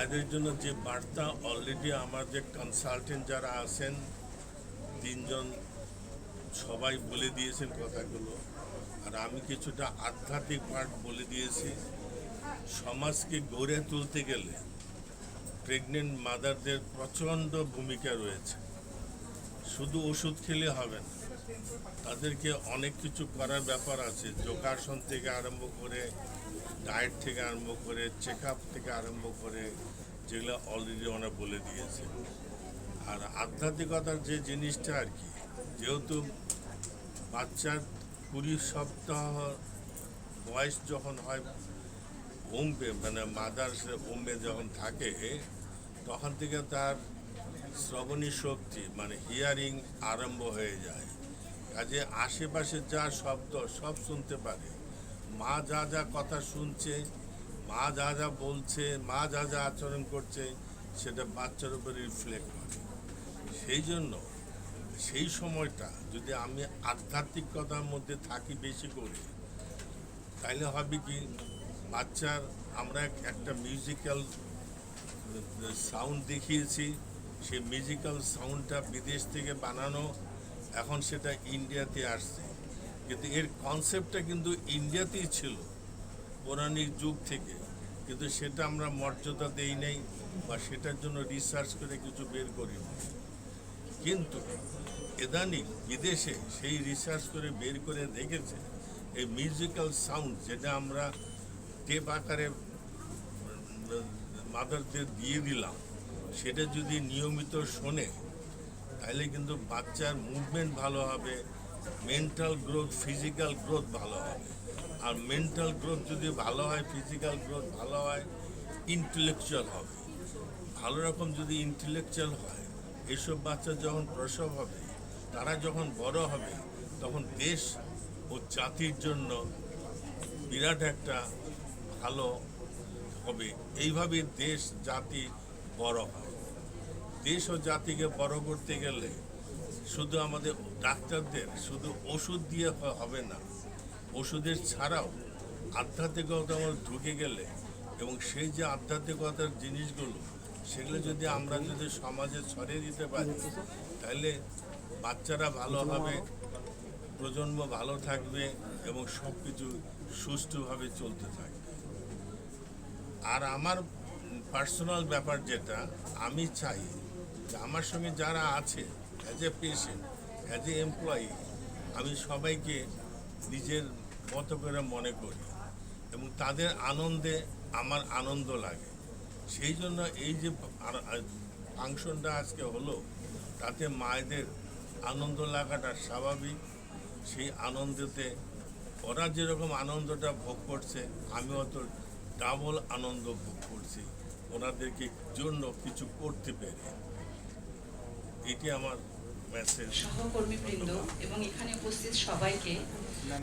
মায়েদের জন্য যে বার্তা অলরেডি আমার যে কনসালটেন্ট যারা আছেন তিনজন সবাই বলে দিয়েছেন কথাগুলো, আর আমি কিছুটা আধ্যাত্মিক পাঠ বলে দিয়েছি। সমাজকে গড়ে তুলতে গেলে প্রেগনেন্ট মাদারদের প্রচণ্ড ভূমিকা রয়েছে। শুধু ওষুধ খেলে হবে না, তাদেরকে অনেক কিছু করার ব্যাপার আছে। যোগাসন থেকে আরম্ভ করে, ডায়েট থেকে আরম্ভ করে, চেক আপ থেকে আরম্ভ করে, যেগুলো অলরেডি ওরা বলে দিয়েছে। আর আধ্যাত্মিকতার যে জিনিসটা আর কি, যেহেতু বাচ্চার 20 সপ্তাহ বয়স যখন হয়, ওমে মানে মাদার ওমে যখন থাকে, তখন থেকে তার শ্রবণী শক্তি মানে হিয়ারিং আরম্ভ হয়ে যায়। কাজে আশেপাশে যা শব্দ সব শুনতে পারে। মা যা যা কথা শুনছে, মা যা যা বলছে, মা যা যা আচরণ করছে, সেটা বাচ্চার উপর রিফ্লেক্ট করে। সেই জন্য সেই সময়টা যদি আমি আধ্যাত্মিকতার মধ্যে থাকি বেশি করে, তাইলে হবে কি, বাচ্চার আমরা একটা মিউজিক্যাল সাউন্ড দেখিয়েছি। সেই মিউজিক্যাল সাউন্ডটা বিদেশ থেকে বানানো, এখন সেটা ইন্ডিয়াতে আসছে। কিন্তু এর কনসেপ্টটা কিন্তু ইন্ডিয়াতেই ছিল পৌরাণিক যুগ থেকে, কিন্তু সেটা আমরা মর্যাদা দেই নাই বা সেটার জন্য রিসার্চ করে কিছু বের করি না। কিন্তু ইদানিং বিদেশে সেই রিসার্চ করে বের করে দেখেছে এই মিউজিক্যাল সাউন্ড, যেটা আমরা টেপ আকারে মাদারদের দিয়ে দিলাম, সেটা যদি নিয়মিত শোনে, তাহলে কিন্তু বাচ্চার মুভমেন্ট ভালো হবে, মেন্টাল গ্রোথ, ফিজিক্যাল গ্রোথ ভালো হবে। আর মেন্টাল গ্রোথ যদি ভালো হয়, ফিজিক্যাল গ্রোথ ভালো হয়, ইন্টেলেকচুয়াল হবে। ভালো রকম যদি ইন্টেলেকচুয়াল হয়, এইসব বাচ্চা যখন প্রসব হবে, তারা যখন বড় হবে, তখন দেশ ও জাতির জন্য বিরাট একটা ভালো হবে। এইভাবে দেশ জাতি বড় হয়। দেশ ও জাতিকে বড় করতে গেলে শুধু আমাদের ডাক্তারদের শুধু ওষুধ দিয়ে হবে না, ওষুধের ছাড়াও আধ্যাত্মিকতা ঢুকে গেলে, এবং সেই যে আধ্যাত্মিকতার জিনিসগুলো, সেগুলো যদি আমরা যদি সমাজে ছড়িয়ে দিতে পারি, তাহলে বাচ্চারা ভালো হবে, প্রজন্ম ভালো থাকবে এবং সব কিছু সুষ্ঠুভাবে চলতে থাকবে। আর আমার পার্সোনাল ব্যাপার যেটা, আমি চাই যে আমার সঙ্গে যারা আছে as a patient, as a employee, আমি সবাইকে নিজের মতো করে মনে করি এবং তাদের আনন্দে আমার আনন্দ লাগে। সেই জন্য এই যে ফাংশনটা আজকে হলো, তাতে মায়েদের আনন্দ লাগাটা স্বাভাবিক। সেই আনন্দতে ওরা যেরকম আনন্দটা ভোগ করছে, আমিও তো ডাবল আনন্দ ভোগ করছি ওনাদেরকে জন্য কিছু করতে পেরে। এটি আমার মেসেজ। সহকর্মীবৃন্দ এবং এখানে উপস্থিত সবাইকে